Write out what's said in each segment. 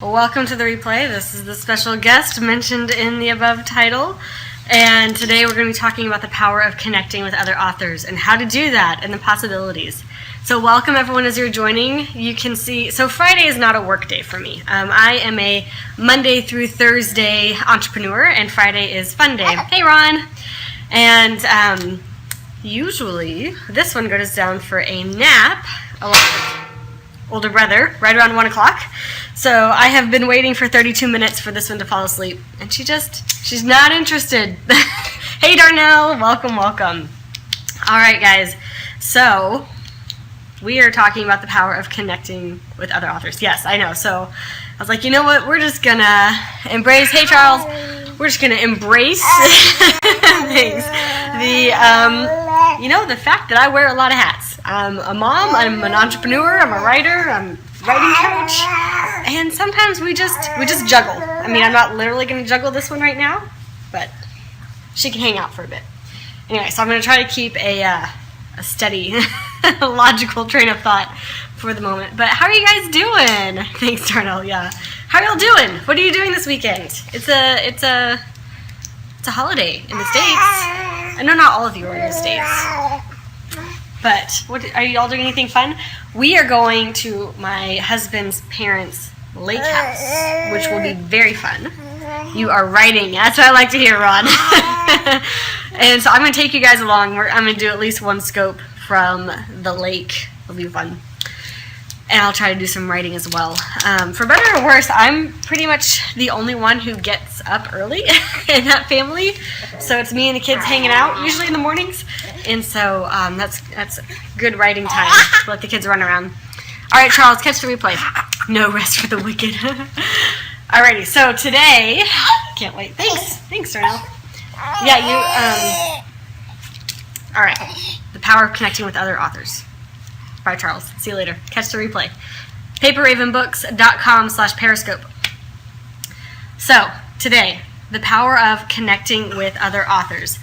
Welcome to the replay. This is the special guest mentioned in the above title. And today we're going to be talking about the power of connecting with other authors and how to do that and the possibilities. So welcome everyone as you're joining. You can see, so Friday is not a work day for me. I am a Monday through Thursday entrepreneur and Friday is fun day. Hey Ron! And usually this one goes down for a nap along with older brother right around 1 o'clock. So I have been waiting for 32 minutes for this one to fall asleep, and she's not interested. Hey Darnell, welcome. All right guys, so we are talking about the power of connecting with other authors. Yes, I know. So I was like, you know what, we're just gonna embrace, hey Charles, we're just gonna embrace things. The fact that I wear a lot of hats. I'm a mom, I'm an entrepreneur, I'm a writer, I'm a writing coach, and sometimes we just juggle. I mean, I'm not literally going to juggle this one right now, but she can hang out for a bit. Anyway, so I'm going to try to keep a steady, logical train of thought for the moment. But how are you guys doing? Thanks, Darnell. Yeah, how are y'all doing? What are you doing this weekend? It's a holiday in the States. I know not all of you are in the States. But are you all doing anything fun? We are going to my husband's parents' lake house, which will be very fun. You are writing. That's what I like to hear, Ron. And so I'm going to take you guys along. I'm going to do at least one scope from the lake. It'll be fun. And I'll try to do some writing as well. For better or worse, I'm pretty much the only one who gets up early in that family. So it's me and the kids hanging out, usually in the mornings. And so that's good writing time to let the kids run around. All right, Charles, catch the replay. No rest for the wicked. Alrighty, so today, can't wait. Thanks, Darnell. Yeah, all right, the power of connecting with other authors. Bye, Charles. See you later. Catch the replay. paperravenbooks.com/periscope. So, today, the power of connecting with other authors.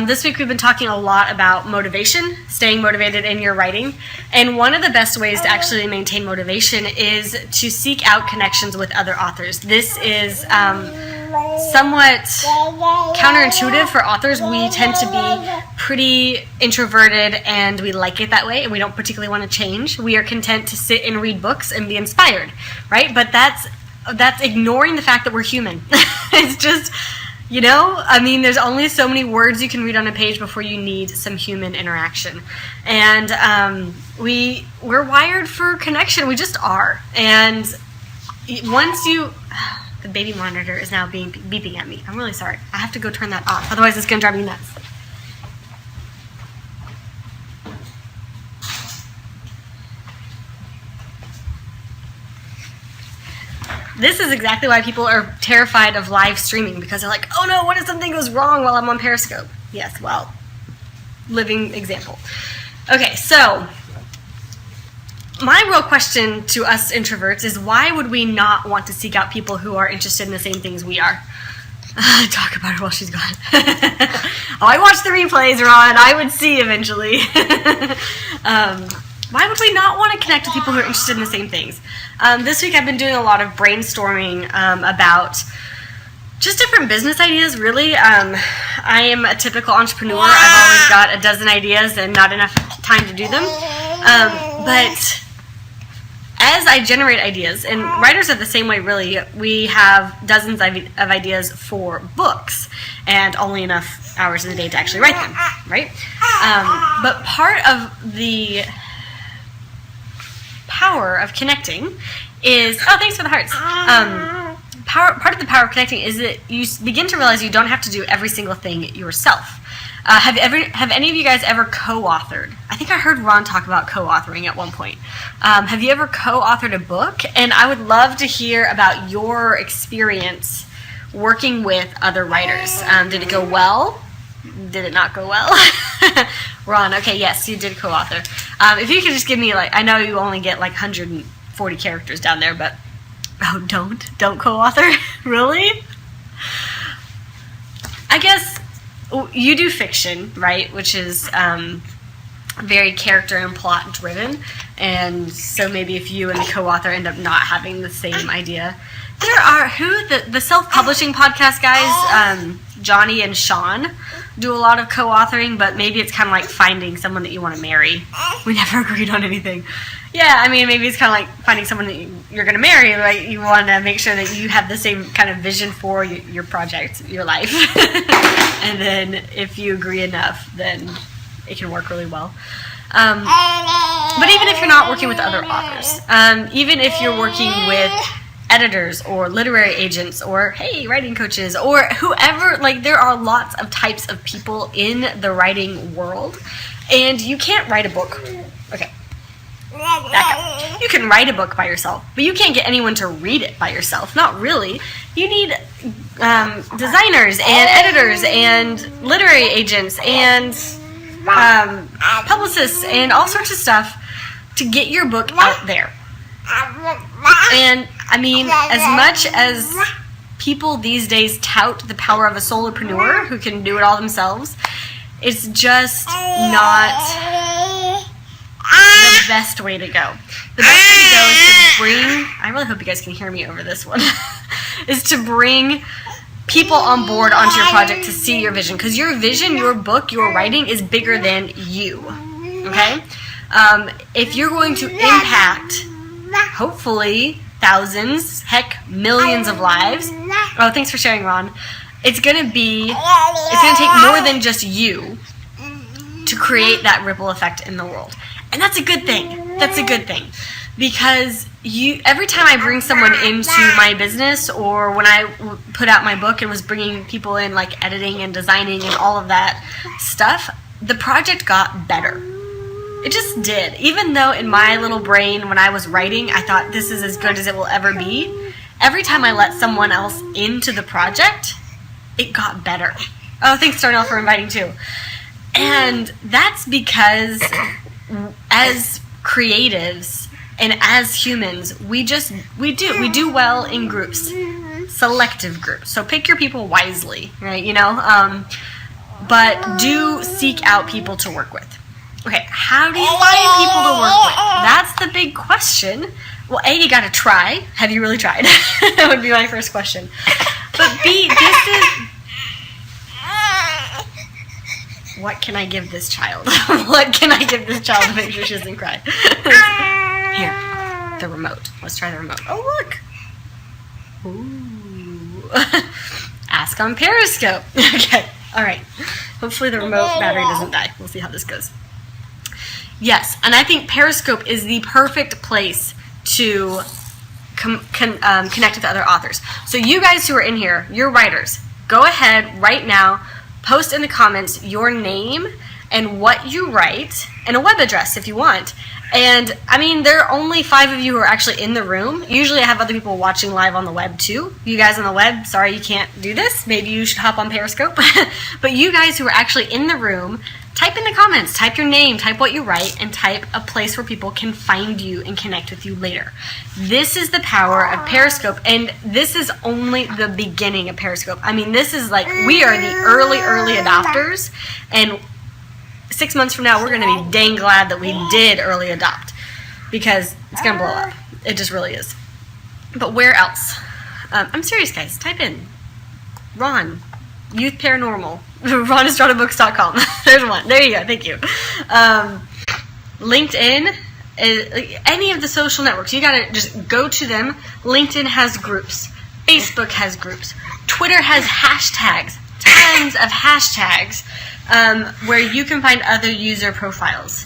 This week we've been talking a lot about motivation, staying motivated in your writing. And one of the best ways to actually maintain motivation is to seek out connections with other authors. This is somewhat counterintuitive for authors. We tend to be pretty introverted and we like it that way and we don't particularly want to change. We are content to sit and read books and be inspired, right? But that's ignoring the fact that we're human. It's just, there's only so many words you can read on a page before you need some human interaction. And we're wired for connection. We just are. And once the baby monitor is now beeping at me. I'm really sorry. I have to go turn that off. Otherwise, it's going to drive me nuts. This is exactly why people are terrified of live streaming, because they're like, oh no, what if something goes wrong while I'm on Periscope? Yes, well, living example. Okay, so my real question to us introverts is, why would we not want to seek out people who are interested in the same things we are? Talk about her while she's gone. Oh, I watched the replays, Ron. I would see eventually. Why would we not want to connect with people who are interested in the same things? This week I've been doing a lot of brainstorming about just different business ideas, really. I am a typical entrepreneur. I've always got a dozen ideas and not enough time to do them. But as I generate ideas, and writers are the same way, really, we have dozens of ideas for books and only enough hours in the day to actually write them, right? But part of the power of connecting is, thanks for the hearts. Part of the power of connecting is that you begin to realize you don't have to do every single thing yourself. Have any of you guys ever co-authored? I think I heard Ron talk about co-authoring at one point. Have you ever co-authored a book? And I would love to hear about your experience working with other writers. Did it go well? Did it not go well? Ron, okay, yes, you did co-author. If you could just give me, I know you only get 140 characters down there, but don't co-author? Really? I guess you do fiction, right? Which is very character and plot driven, and so maybe if you and the co-author end up not having the same idea. There are the self-publishing podcast guys, Johnny and Sean, do a lot of co-authoring, but maybe it's kind of like finding someone that you want to marry. We never agreed on anything. Yeah, I mean, maybe it's kind of like finding someone that you're going to marry, right? You want to make sure that you have the same kind of vision for your project, your life. And then if you agree enough, then it can work really well. But even if you're not working with other authors, even if you're working with editors or literary agents or, hey, writing coaches or whoever, like, there are lots of types of people in the writing world, and you can't write a book. Okay. Back up. You can write a book by yourself, but you can't get anyone to read it by yourself. Not really. You need designers and editors and literary agents and publicists and all sorts of stuff to get your book out there. And I mean, as much as people these days tout the power of a solopreneur who can do it all themselves, it's just not the best way to go. The best way to go is to bring, I really hope you guys can hear me over this one, is to bring people on board onto your project to see your vision. Because your vision, your book, your writing is bigger than you. Okay? If you're going to impact, hopefully, thousands, heck, millions of lives. Oh, thanks for sharing, Ron. It's going to take more than just you to create that ripple effect in the world. And that's a good thing. That's a good thing. Because every time I bring someone into my business, or when I put out my book and was bringing people in, like editing and designing and all of that stuff, the project got better. It just did. Even though in my little brain when I was writing, I thought this is as good as it will ever be, every time I let someone else into the project, it got better. Oh, thanks, Darnell, for inviting too. And that's because as creatives and as humans, we do well in groups, selective groups. So pick your people wisely, right? But do seek out people to work with. Okay, how do you find people to work with? That's the big question. Well, A, you gotta try. Have you really tried? That would be my first question. But B, what can I give this child? What can I give this child to make sure she doesn't cry? Here, the remote. Let's try the remote. Oh, look. Ooh. Ask on Periscope. Okay, all right. Hopefully the remote battery doesn't die. We'll see how this goes. Yes, and I think Periscope is the perfect place to connect with other authors. So you guys who are in here, you're writers, go ahead right now, post in the comments your name and what you write, and a web address if you want. And I mean, there are only 5 of you who are actually in the room. Usually I have other people watching live on the web too. You guys on the web, sorry you can't do this. Maybe you should hop on Periscope. But you guys who are actually in the room, type in the comments, type your name, type what you write, and type a place where people can find you and connect with you later. This is the power of Periscope, and this is only the beginning of Periscope. I mean, this is like, we are the early adopters, and 6 months from now, we're going to be dang glad that we did early adopt, because it's going to blow up. It just really is. But where else? I'm serious, guys. Type in Ron, Youth Paranormal, RonEstradaBooks.com. There's one. There you go. Thank you. LinkedIn, any of the social networks, you got to just go to them. LinkedIn has groups. Facebook has groups. Twitter has hashtags. Tons of hashtags. Where you can find other user profiles.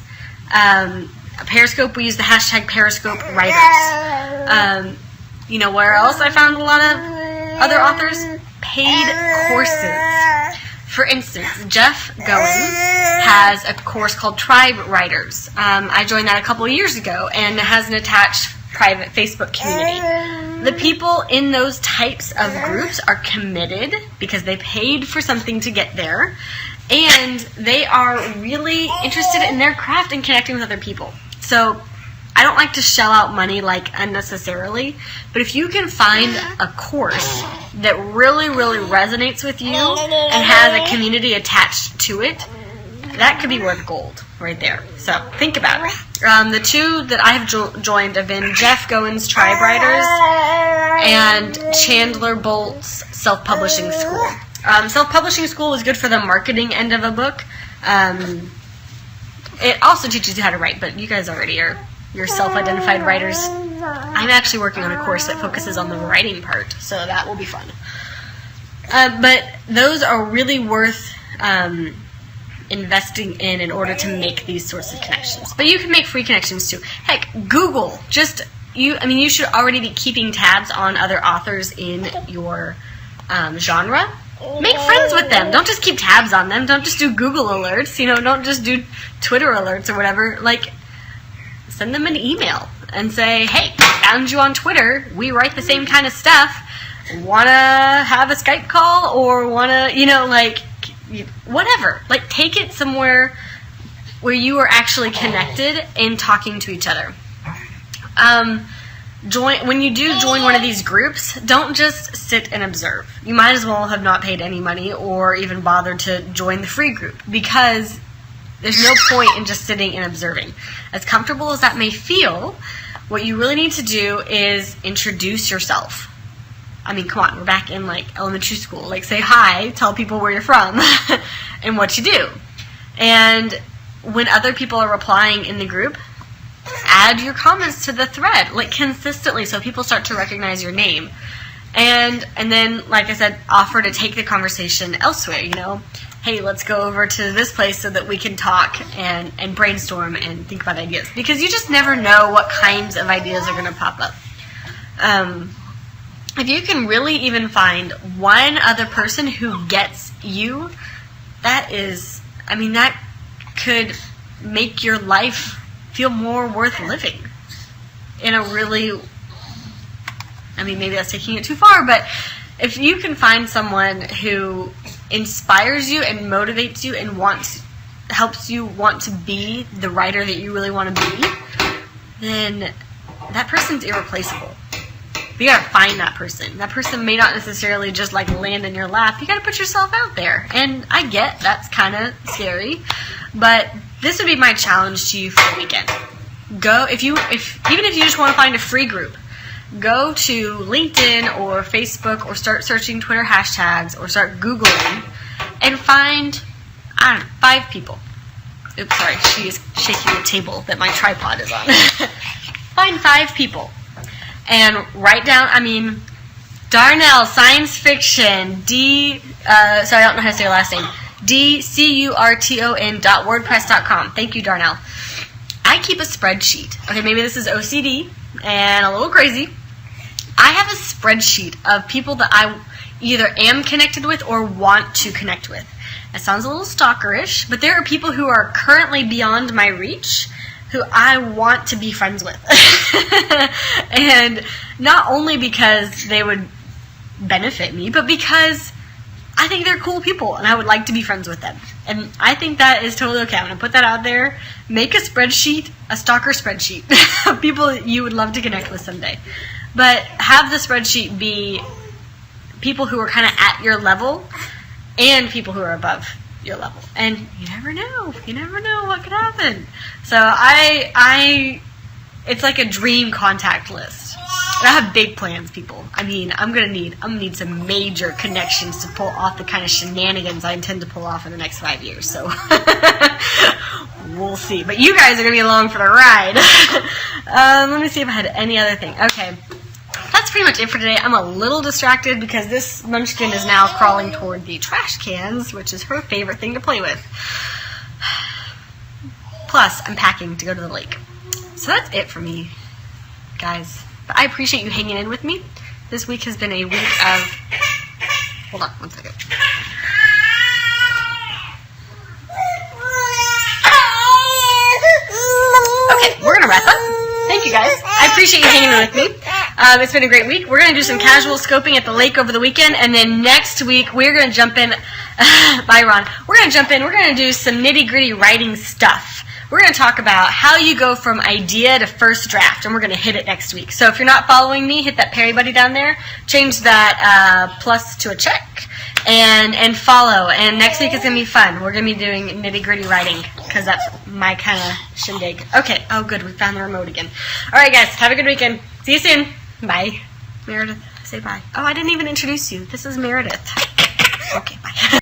Periscope, we use the hashtag Periscope Writers. You know where else I found a lot of other authors? Paid courses. For instance, Jeff Goins has a course called Tribe Writers. I joined that a couple of years ago, and it has an attached private Facebook community. The people in those types of groups are committed because they paid for something to get there. And they are really interested in their craft and connecting with other people. So I don't like to shell out money like unnecessarily, but if you can find a course that really, really resonates with you and has a community attached to it, that could be worth gold. right there. So think about it. The two that I have joined have been Jeff Goins Tribe Writers and Chandler Bolt's Self-Publishing School. Self-Publishing School is good for the marketing end of a book. It also teaches you how to write, but you guys already are. You're self-identified writers. I'm actually working on a course that focuses on the writing part, so that will be fun. But those are really worth investing in order to make these sorts of connections. But you can make free connections too. Heck, Google. You should already be keeping tabs on other authors in your genre. Make friends with them. Don't just keep tabs on them. Don't just do Google alerts. Don't just do Twitter alerts or whatever. Send them an email and say, hey, found you on Twitter. We write the same kind of stuff. Want to have a Skype call or want to, whatever. Take it somewhere where you are actually connected and talking to each other. When you do join one of these groups, don't just sit and observe. You might as well have not paid any money or even bothered to join the free group, because there's no point in just sitting and observing. As comfortable as that may feel, what you really need to do is introduce yourself. Come on, we're back in elementary school. Say hi, tell people where you're from and what you do. And when other people are replying in the group, add your comments to the thread, consistently, so people start to recognize your name. And then, like I said, offer to take the conversation elsewhere, Hey, let's go over to this place so that we can talk and brainstorm and think about ideas. Because you just never know what kinds of ideas are going to pop up. If you can really even find one other person who gets you, that could make your life feel more worth living in a really, maybe that's taking it too far, but if you can find someone who inspires you and motivates you and helps you want to be the writer that you really want to be, then that person's irreplaceable. But you gotta find that person. That person may not necessarily just land in your lap. You gotta put yourself out there. And I get that's kind of scary, but this would be my challenge to you for the weekend. Even if you just want to find a free group, go to LinkedIn or Facebook or start searching Twitter hashtags or start Googling and find, 5 people. Oops, sorry, she is shaking the table that my tripod is on. Find 5 people and write down, Darnell, science fiction, sorry, I don't know how to say your last name, DCURTON.wordpress.com. Thank you, Darnell. I keep a spreadsheet. Okay, maybe this is OCD and a little crazy. I have a spreadsheet of people that I either am connected with or want to connect with. It sounds a little stalkerish, but there are people who are currently beyond my reach who I want to be friends with. And not only because they would benefit me, but because I think they're cool people and I would like to be friends with them. And I think that is totally okay. I'm going to put that out there. Make a spreadsheet, a stalker spreadsheet of people that you would love to connect with someday. But have the spreadsheet be people who are kind of at your level and people who are above your level. And you never know. You never know what could happen. So it's like a dream contact list. And I have big plans, people. I'm gonna need some major connections to pull off the kind of shenanigans I intend to pull off in the next 5 years. So we'll see. But you guys are gonna be along for the ride. Let me see if I had any other thing. Okay, that's pretty much it for today. I'm a little distracted because this munchkin is now crawling toward the trash cans, which is her favorite thing to play with. Plus, I'm packing to go to the lake. So that's it for me, guys. But I appreciate you hanging in with me. This week has been a week of... Hold on, one second. Okay, we're going to wrap up. Thank you, guys. I appreciate you hanging in with me. It's been a great week. We're going to do some casual scoping at the lake over the weekend, and then next week we're going to jump in... Bye, Ron. We're going to jump in. We're going to do some nitty-gritty writing stuff. We're going to talk about how you go from idea to first draft, and we're going to hit it next week. So if you're not following me, hit that Perry Buddy down there, change that plus to a check, and follow. And next week is going to be fun. We're going to be doing nitty-gritty writing. because that's my kind of shindig. Okay, oh good, we found the remote again. Alright guys, have a good weekend. See you soon. Bye. Meredith, say bye. Oh, I didn't even introduce you. This is Meredith. Okay, bye.